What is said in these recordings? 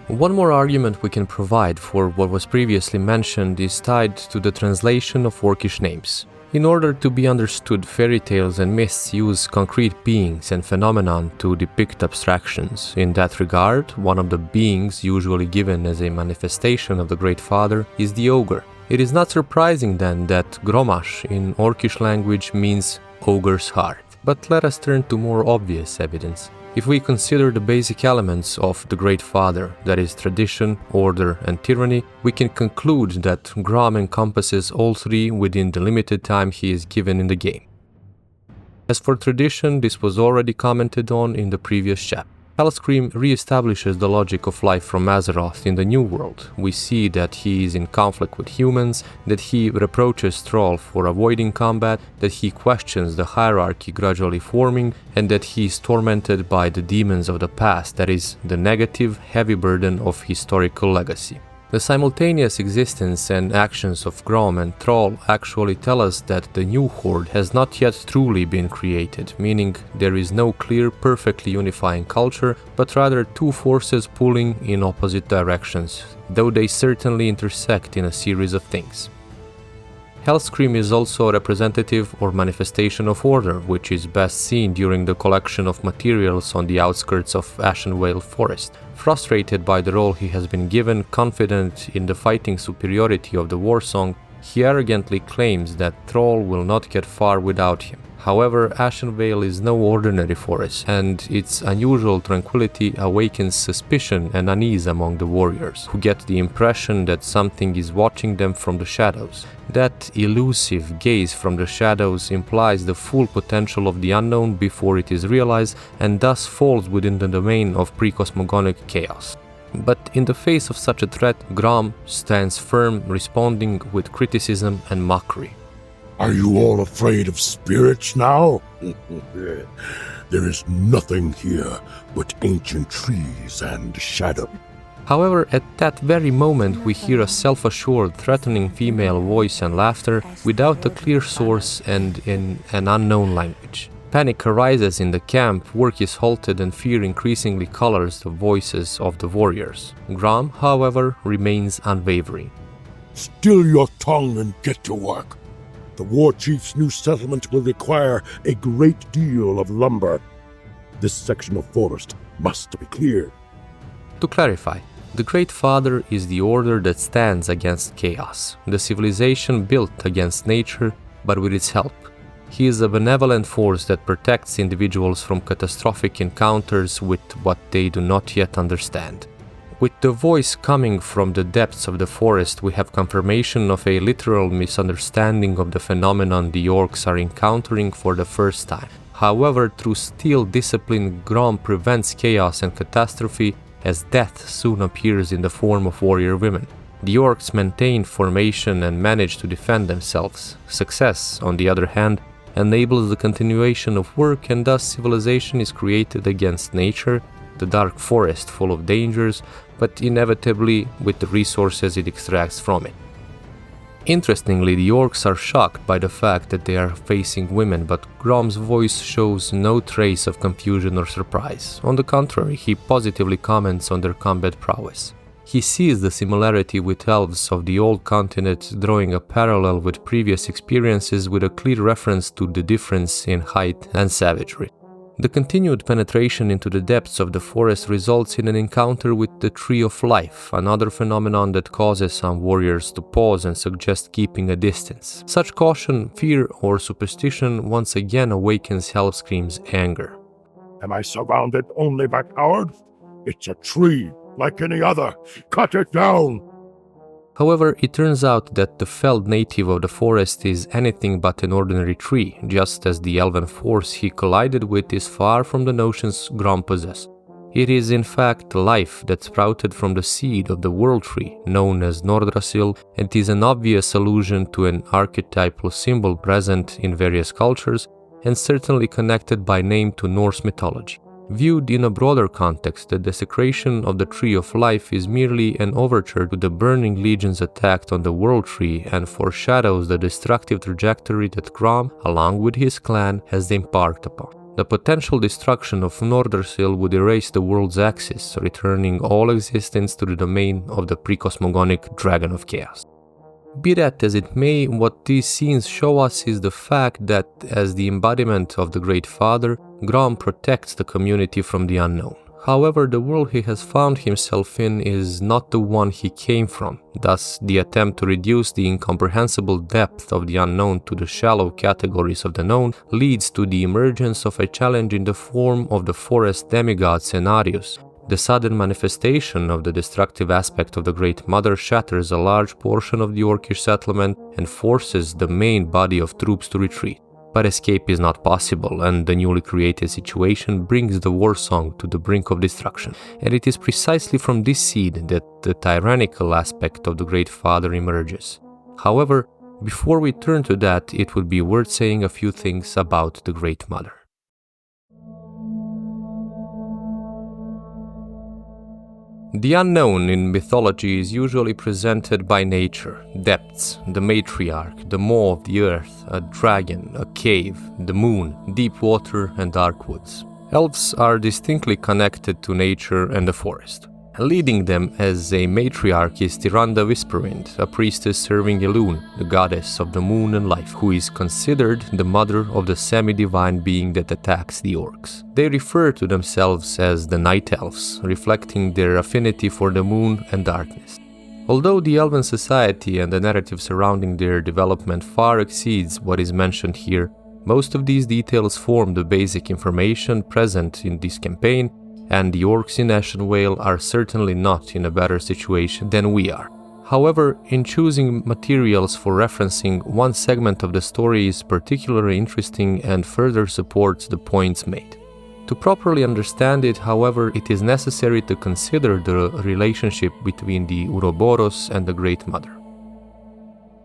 One more argument we can provide for what was previously mentioned is tied to the translation of Orcish names. In order to be understood, fairy tales and myths use concrete beings and phenomenon to depict abstractions. In that regard, one of the beings usually given as a manifestation of the Great Father is the ogre. It is not surprising then that Gromash in Orcish language means ogre's heart. But let us turn to more obvious evidence. If we consider the basic elements of the Great Father, that is tradition, order and tyranny, we can conclude that Grom encompasses all three within the limited time he is given in the game. As for tradition, this was already commented on in the previous chapter. Hellscream re-establishes the logic of life from Azeroth in the New World. We see that he is in conflict with humans, that he reproaches Thrall for avoiding combat, that he questions the hierarchy gradually forming, and that he is tormented by the demons of the past, that is, the negative, heavy burden of historical legacy. The simultaneous existence and actions of Grom and Thrall actually tell us that the new horde has not yet truly been created, meaning there is no clear, perfectly unifying culture, but rather two forces pulling in opposite directions, though they certainly intersect in a series of things. Hellscream is also a representative or manifestation of order, which is best seen during the collection of materials on the outskirts of Ashenvale Forest. Frustrated by the role he has been given, confident in the fighting superiority of the Warsong, he arrogantly claims that Thrall will not get far without him. However, Ashenvale is no ordinary forest, and its unusual tranquility awakens suspicion and unease among the warriors, who get the impression that something is watching them from the shadows. That elusive gaze from the shadows implies the full potential of the unknown before it is realized, and thus falls within the domain of pre-cosmogonic chaos. But in the face of such a threat, Grom stands firm, responding with criticism and mockery. Are you all afraid of spirits now? There is nothing here but ancient trees and shadow. However, at that very moment we hear a self-assured, threatening female voice and laughter without a clear source and in an unknown language. Panic arises in the camp, work is halted and fear increasingly colors the voices of the warriors. Grom, however, remains unwavering. Still your tongue and get to work. The war chief's new settlement will require a great deal of lumber. This section of forest must be cleared. To clarify, the Great Father is the order that stands against chaos, the civilization built against nature, but with its help. He is a benevolent force that protects individuals from catastrophic encounters with what they do not yet understand. With the voice coming from the depths of the forest, we have confirmation of a literal misunderstanding of the phenomenon the orcs are encountering for the first time. However, through steel discipline, Grom prevents chaos and catastrophe, as death soon appears in the form of warrior women. The orcs maintain formation and manage to defend themselves. Success, on the other hand, enables the continuation of work, and thus civilization is created against nature, the dark forest full of dangers, but inevitably with the resources it extracts from it. Interestingly, the orcs are shocked by the fact that they are facing women, but Grom's voice shows no trace of confusion or surprise. On the contrary, he positively comments on their combat prowess. He sees the similarity with elves of the old continent, drawing a parallel with previous experiences with a clear reference to the difference in height and savagery. The continued penetration into the depths of the forest results in an encounter with the Tree of Life, another phenomenon that causes some warriors to pause and suggest keeping a distance. Such caution, fear, or superstition once again awakens Hellscream's anger. Am I surrounded only by cowards? It's a tree, like any other. Cut it down! However, it turns out that the felled native of the forest is anything but an ordinary tree, just as the elven force he collided with is far from the notions Grom possessed. It is in fact life that sprouted from the seed of the world tree, known as Nordrassil, and is an obvious allusion to an archetypal symbol present in various cultures, and certainly connected by name to Norse mythology. Viewed in a broader context, the desecration of the Tree of Life is merely an overture to the Burning Legion's attack on the World Tree and foreshadows the destructive trajectory that Grom, along with his clan, has embarked upon. The potential destruction of Nordersil would erase the world's axis, returning all existence to the domain of the precosmogonic Dragon of Chaos. Be that as it may, what these scenes show us is the fact that, as the embodiment of the Great Father, Grom protects the community from the unknown. However, the world he has found himself in is not the one he came from. Thus, the attempt to reduce the incomprehensible depth of the unknown to the shallow categories of the known leads to the emergence of a challenge in the form of the forest demigod scenarios. The sudden manifestation of the destructive aspect of the Great Mother shatters a large portion of the Orcish settlement and forces the main body of troops to retreat. But escape is not possible, and the newly created situation brings the war song to the brink of destruction. And it is precisely from this seed that the tyrannical aspect of the Great Father emerges. However, before we turn to that, it would be worth saying a few things about the Great Mother. The unknown in mythology is usually presented by nature: depths, the matriarch, the maw of the earth, a dragon, a cave, the moon, deep water, and dark woods. Elves are distinctly connected to nature and the forest. Leading them as a matriarch is Tyrande Whisperwind, a priestess serving Elune, the goddess of the moon and life, who is considered the mother of the semi-divine being that attacks the orcs. They refer to themselves as the Night Elves, reflecting their affinity for the moon and darkness. Although the elven society and the narrative surrounding their development far exceeds what is mentioned here, most of these details form the basic information present in this campaign, and the orcs in Ashen Vale are certainly not in a better situation than we are. However, in choosing materials for referencing, one segment of the story is particularly interesting and further supports the points made. To properly understand it, however, it is necessary to consider the relationship between the Ouroboros and the Great Mother.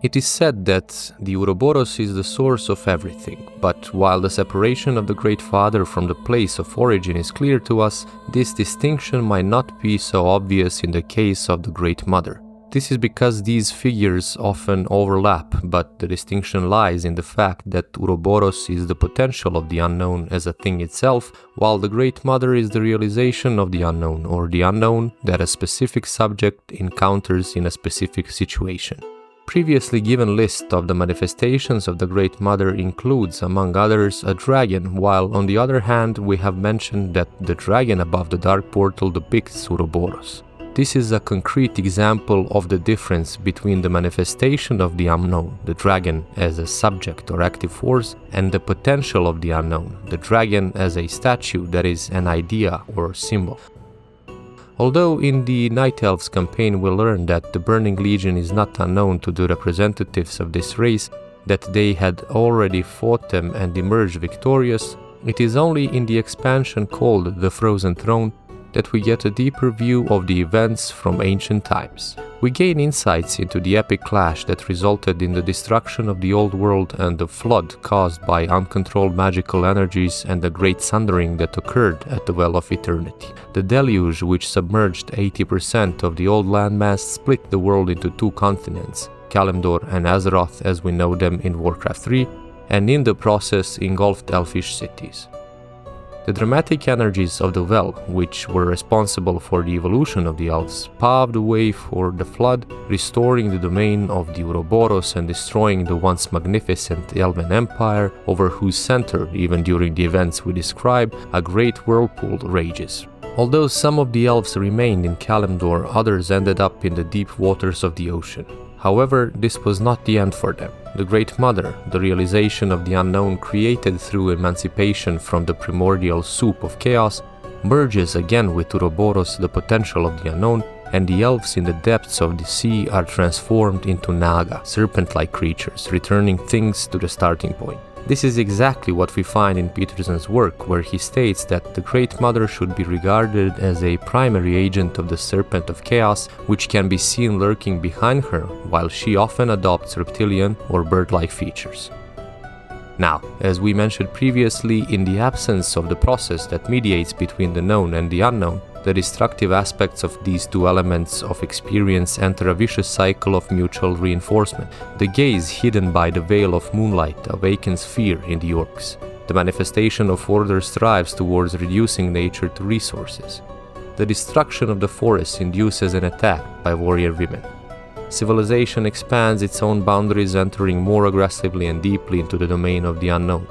It is said that the Ouroboros is the source of everything, but while the separation of the Great Father from the place of origin is clear to us, this distinction might not be so obvious in the case of the Great Mother. This is because these figures often overlap, but the distinction lies in the fact that Ouroboros is the potential of the unknown as a thing itself, while the Great Mother is the realization of the unknown, or the unknown that a specific subject encounters in a specific situation. Previously given list of the manifestations of the Great Mother includes, among others, a dragon, while on the other hand we have mentioned that the dragon above the Dark Portal depicts Ouroboros. This is a concrete example of the difference between the manifestation of the unknown, the dragon as a subject or active force, and the potential of the unknown, the dragon as a statue, that is, an idea or symbol. Although in the Night Elves campaign we learn that the Burning Legion is not unknown to the representatives of this race, that they had already fought them and emerged victorious, it is only in the expansion called The Frozen Throne that we get a deeper view of the events from ancient times. We gain insights into the epic clash that resulted in the destruction of the old world and the flood caused by uncontrolled magical energies and the great sundering that occurred at the Well of Eternity. The deluge, which submerged 80% of the old landmass, split the world into two continents, Kalimdor and Azeroth as we know them in Warcraft 3, and in the process engulfed elfish cities. The dramatic energies of the Well, which were responsible for the evolution of the elves, paved the way for the flood, restoring the domain of the Ouroboros and destroying the once magnificent Elven Empire, over whose center, even during the events we describe, a great whirlpool rages. Although some of the elves remained in Kalimdor, others ended up in the deep waters of the ocean. However, this was not the end for them. The Great Mother, the realization of the unknown created through emancipation from the primordial soup of chaos, merges again with Ouroboros, the potential of the unknown, and the elves in the depths of the sea are transformed into Naga, serpent-like creatures, returning things to the starting point. This is exactly what we find in Peterson's work, where he states that the Great Mother should be regarded as a primary agent of the Serpent of Chaos, which can be seen lurking behind her, while she often adopts reptilian or bird-like features. Now, as we mentioned previously, in the absence of the process that mediates between the known and the unknown, the destructive aspects of these two elements of experience enter a vicious cycle of mutual reinforcement. The gaze hidden by the veil of moonlight awakens fear in the orcs. The manifestation of order strives towards reducing nature to resources. The destruction of the forest induces an attack by warrior women. Civilization expands its own boundaries, entering more aggressively and deeply into the domain of the unknown.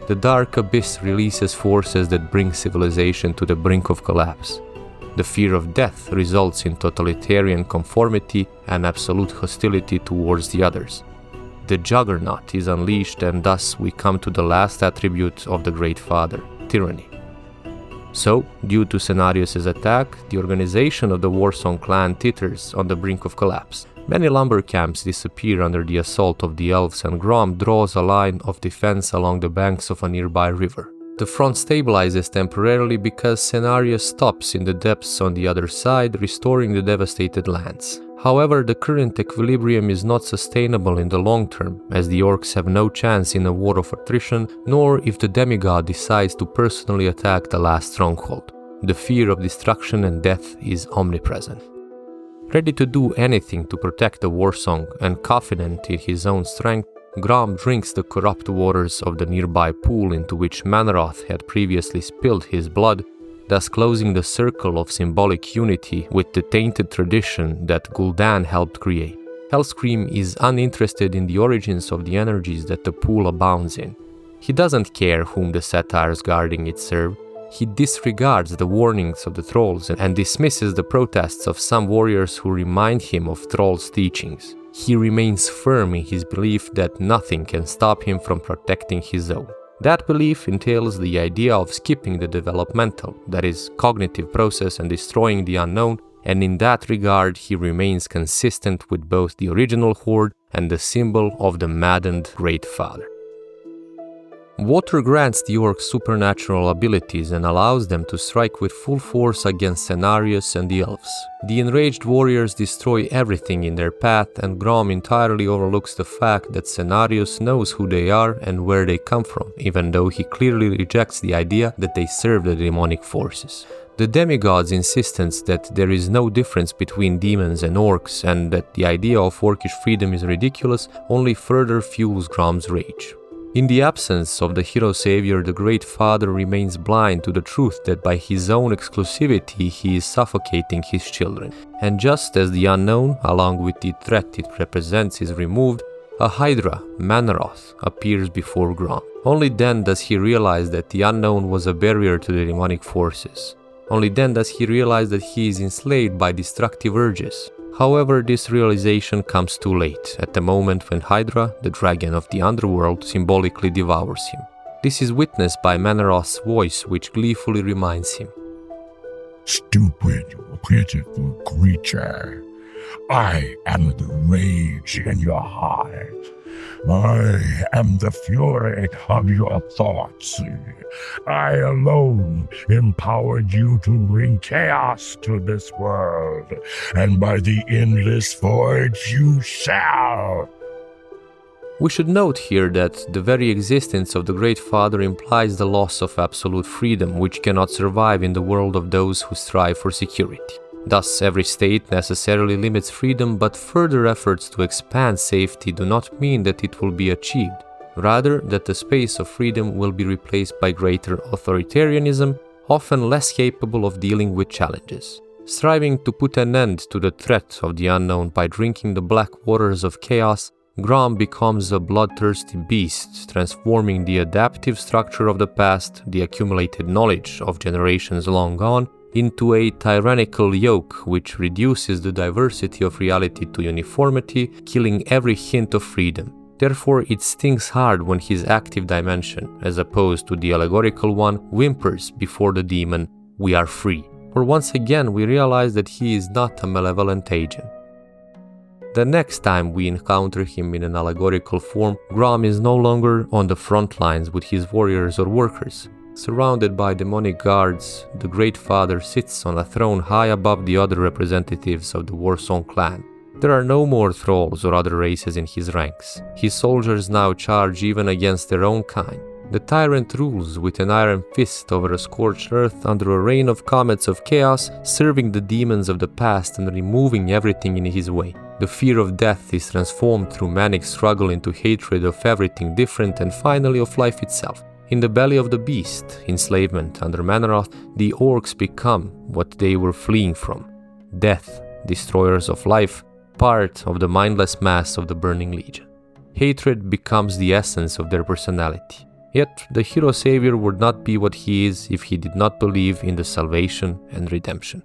The dark abyss releases forces that bring civilization to the brink of collapse. The fear of death results in totalitarian conformity and absolute hostility towards the others. The juggernaut is unleashed, and thus we come to the last attribute of the Great Father, tyranny. So, due to Cenarius' attack, the organization of the Warsong clan teeters on the brink of collapse. Many lumber camps disappear under the assault of the elves, and Grom draws a line of defense along the banks of a nearby river. The front stabilizes temporarily because Cenarius stops in the depths on the other side, restoring the devastated lands. However, the current equilibrium is not sustainable in the long term, as the orcs have no chance in a war of attrition, nor if the demigod decides to personally attack the last stronghold. The fear of destruction and death is omnipresent. Ready to do anything to protect the Warsong and confident in his own strength, Grom drinks the corrupt waters of the nearby pool into which Manaroth had previously spilled his blood, thus closing the circle of symbolic unity with the tainted tradition that Gul'dan helped create. Hellscream is uninterested in the origins of the energies that the pool abounds in. He doesn't care whom the satyrs guarding it serve. He disregards the warnings of the trolls and dismisses the protests of some warriors who remind him of trolls' teachings. He remains firm in his belief that nothing can stop him from protecting his own. That belief entails the idea of skipping the developmental, that is, cognitive process, and destroying the unknown, and in that regard he remains consistent with both the original horde and the symbol of the maddened Great Father. Water grants the orcs supernatural abilities and allows them to strike with full force against Cenarius and the elves. The enraged warriors destroy everything in their path, and Grom entirely overlooks the fact that Cenarius knows who they are and where they come from, even though he clearly rejects the idea that they serve the demonic forces. The demigod's insistence that there is no difference between demons and orcs and that the idea of orcish freedom is ridiculous only further fuels Grom's rage. In the absence of the hero savior, the Great Father remains blind to the truth that by his own exclusivity he is suffocating his children. And just as the unknown, along with the threat it represents, is removed, a Hydra, Manaroth, appears before Grom. Only then does he realize that the unknown was a barrier to the demonic forces. Only then does he realize that he is enslaved by destructive urges. However, this realization comes too late, at the moment when Hydra, the dragon of the underworld, symbolically devours him. This is witnessed by Manaroth's voice, which gleefully reminds him, "Stupid, pitiful creature. I am the rage in your heart. I am the fury of your thoughts. I alone empowered you to bring chaos to this world, and by the endless void you shall." We should note here that the very existence of the Great Father implies the loss of absolute freedom, which cannot survive in the world of those who strive for security. Thus, every state necessarily limits freedom, but further efforts to expand safety do not mean that it will be achieved. Rather, that the space of freedom will be replaced by greater authoritarianism, often less capable of dealing with challenges. Striving to put an end to the threat of the unknown by drinking the black waters of chaos, Grom becomes a bloodthirsty beast, transforming the adaptive structure of the past, the accumulated knowledge of generations long gone, into a tyrannical yoke which reduces the diversity of reality to uniformity, killing every hint of freedom. Therefore, it stings hard when his active dimension, as opposed to the allegorical one, whimpers before the demon, "We are free." For once again, we realize that he is not a malevolent agent. The next time we encounter him in an allegorical form, Grom is no longer on the front lines with his warriors or workers. Surrounded by demonic guards, the Great Father sits on a throne high above the other representatives of the Warsong clan. There are no more trolls or other races in his ranks. His soldiers now charge even against their own kind. The tyrant rules with an iron fist over a scorched earth under a rain of comets of chaos, serving the demons of the past and removing everything in his way. The fear of death is transformed through manic struggle into hatred of everything different and finally of life itself. In the belly of the beast, enslavement under Manoroth, the orcs become what they were fleeing from: death, destroyers of life, part of the mindless mass of the Burning Legion. Hatred becomes the essence of their personality. Yet, the hero savior would not be what he is if he did not believe in the salvation and redemption.